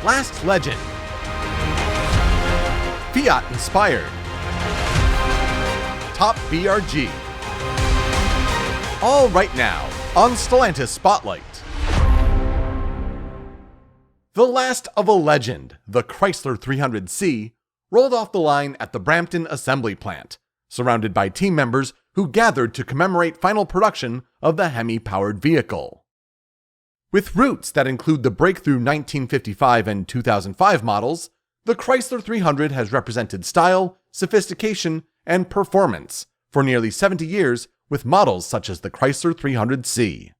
Last legend. Fiat inspired. Top BRG. All right now on Stellantis Spotlight. The last of a legend, the Chrysler 300C, rolled off the line at the Brampton assembly plant, surrounded by team members who gathered to commemorate final production of the Hemi-powered vehicle. With roots that include the breakthrough 1955 and 2005 models, the Chrysler 300 has represented style, sophistication, and performance for nearly 70 years with models such as the Chrysler 300C.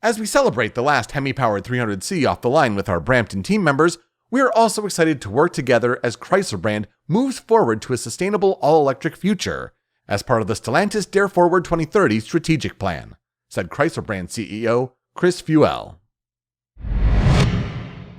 As we celebrate the last Hemi-powered 300C off the line with our Brampton team members, we are also excited to work together as Chrysler brand moves forward to a sustainable all-electric future as part of the Stellantis Dare Forward 2030 strategic plan, said Chrysler brand CEO Chris Fuel.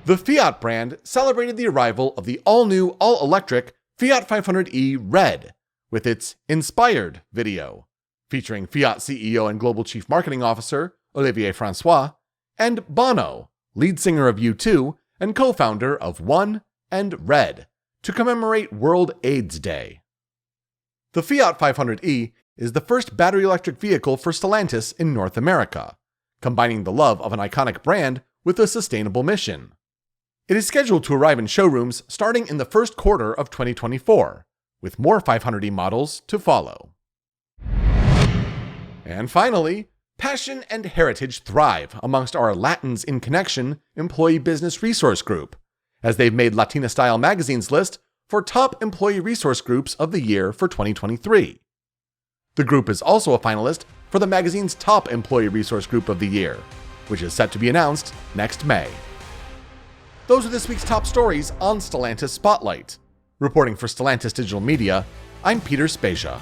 The Fiat brand celebrated the arrival of the all-new, all-electric Fiat 500e Red with its Inspired video, featuring Fiat CEO and Global Chief Marketing Officer Olivier Francois, and Bono, lead singer of U2 and co-founder of One and Red, to commemorate World AIDS Day. The Fiat 500e is the first battery electric vehicle for Stellantis in North America, combining the love of an iconic brand with a sustainable mission. It is scheduled to arrive in showrooms starting in the first quarter of 2024, with more 500e models to follow. And finally, passion and heritage thrive amongst our Latins in Connection employee business resource group, as they've made LATINA Style magazine's list for top employee resource groups of the year for 2023. The group is also a finalist for the magazine's top employee resource group of the year, which is set to be announced next May. Those are this week's top stories on Stellantis Spotlight. Reporting for Stellantis Digital Media, I'm Peter Spezia.